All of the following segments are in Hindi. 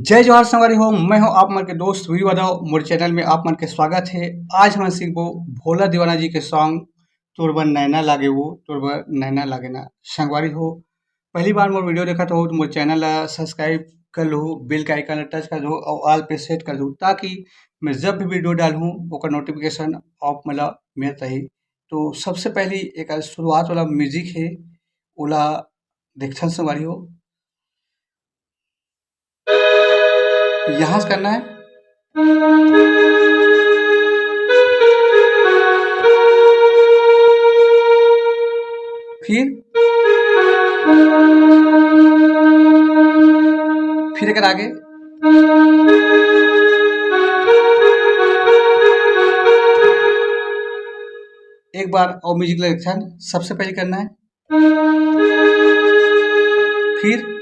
जय जवाहर संगवारी हो। मैं हूं आप मन के दोस्त वीर यादव। मोर चैनल में आप मन के स्वागत है। आज हम सीखबो भोला दीवाना जी के सॉन्ग तोरबर नैना लागे वो तोरबर नैना लागे ना। संगवारी हो, पहली बार मोर वीडियो देखत हो तो मोर चैनल ला सब्सक्राइब कर लो, बेल के आइकन ला टच कर दो और ऑल पे सेट कर दो ताकि मैं जब भी वीडियो डालूं ओकर नोटिफिकेशन आप मला मिलत रही। तो सबसे पहली एक शुरुआत वाला म्यूजिक है ओला देखथन संगवारी हो। यहाँ से करना है, फिर अगर आगे एक बार और म्यूजिक लेक्शन सबसे पहले करना है, फिर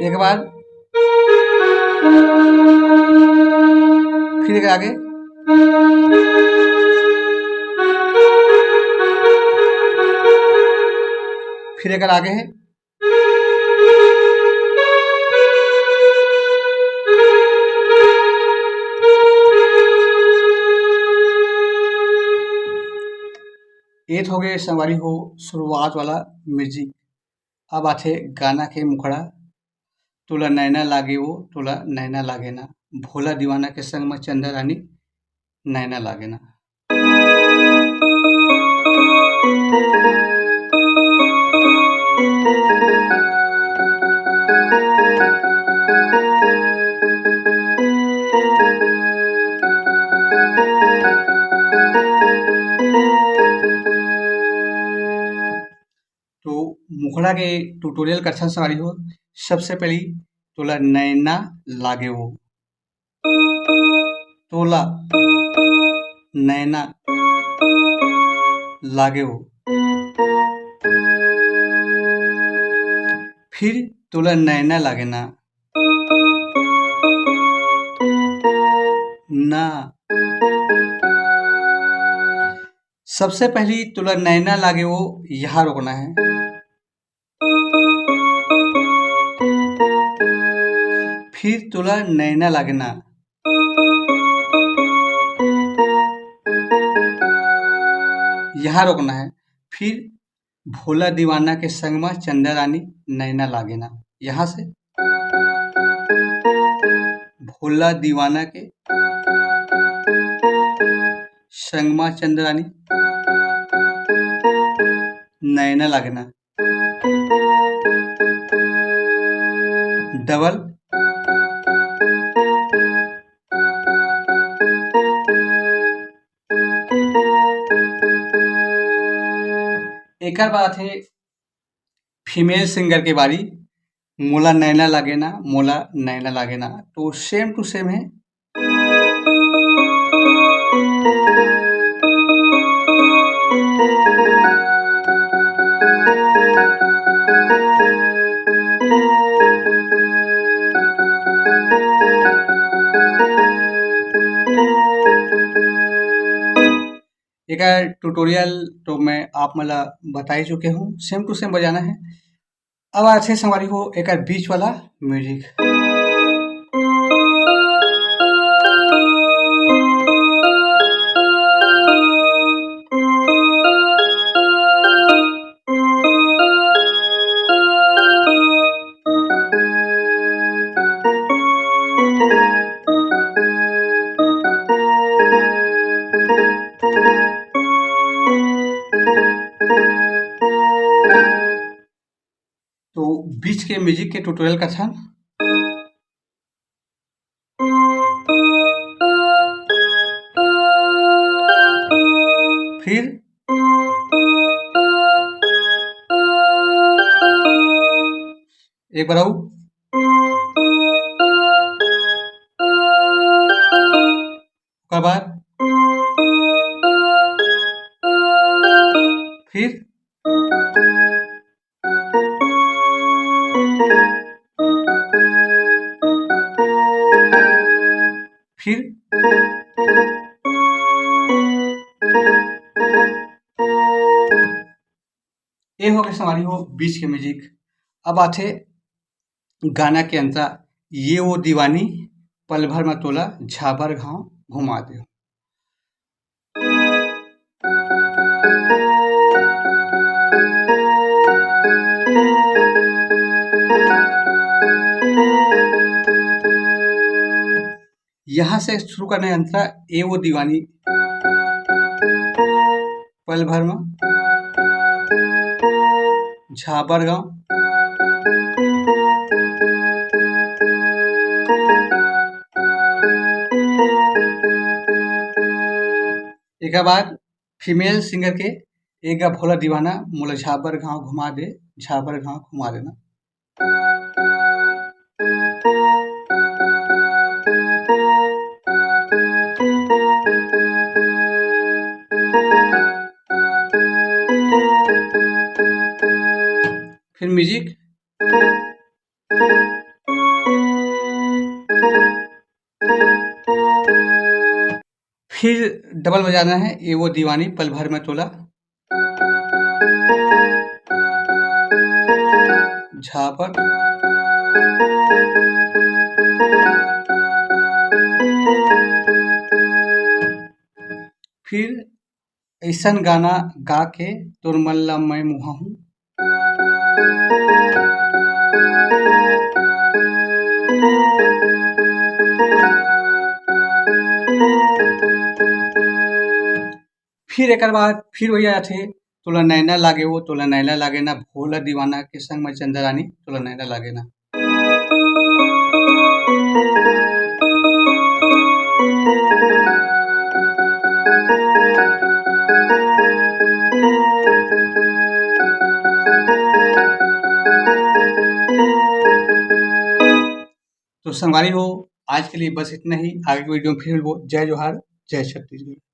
एक बार, फिर एक आगे, फिर एक आगे है, ये हो गए संगवारी हो शुरुआत वाला म्यूजिक। अब आथे गाना के मुखड़ा। तोला नैना लागे वो तोला नैना लागे ना, भोला दीवाना के संग में चंदा रानी नैना लागे ना। तो मुखड़ा के ट्यूटोरियल करथन संगवारी हो। सबसे पहली तोला नैना लागे वो, तोला नैना लागे वो, फिर तोला नैना लागे ना, ना। सबसे पहली तोला नैना लागे वो यहाँ रोकना है, फिर तोला नैना लागे ना, यहाँ रोकना है, फिर भोला दीवाना के संग में चंदा रानी नैना लागे ना। यहाँ से भोला दीवाना के संग में चंदा रानी नैना लागे ना, डबल, एक बात है फीमेल सिंगर के बारी। मोला नैना लागे ना, मोला नैना लागे ना, तो सेम टू सेम है। एक ट्यूटोरियल तो मैं आप मला बता ही चुके हूँ, सेम टू सेम बजाना है। अब अच्छे संगवारी हो एक बीच वाला म्यूजिक। तो बीच के म्यूजिक के ट्यूटोरियल का था। फिर एक बार आओ, बाद फिर फिर ये हो गया हमारी हो बीच के म्यूजिक। अब आथे गाना के अंतरा ये वो दीवानी पल भर में तोला झाबर घाव घुमा दे। यहाँ से शुरू करने अंतरा ए वो दीवानी पल भर में झाबर गाँव एक बाद फीमेल सिंगर के एक भोला दीवाना मोला झाबर गाँव घुमा दे, झाबर गाँव घुमा देना। फिर म्यूजिक फिर डबल बजाना है ये वो दीवानी पल भर में तोला झापर फिर ऐसन गाना गा के तोर मन ला मैं मुहा हूँ। फिर एक बाद फिर वही आथे तोला नैना लागे वो तोला नैना लागे ना भोला दीवाना के संग में चंद्रानी तोला नैना लागे ना। तो संगवारी हो आज के लिए बस इतना ही, आगे की वीडियो में फिर मिलबो। जय जोहार, जय छत्तीसगढ़।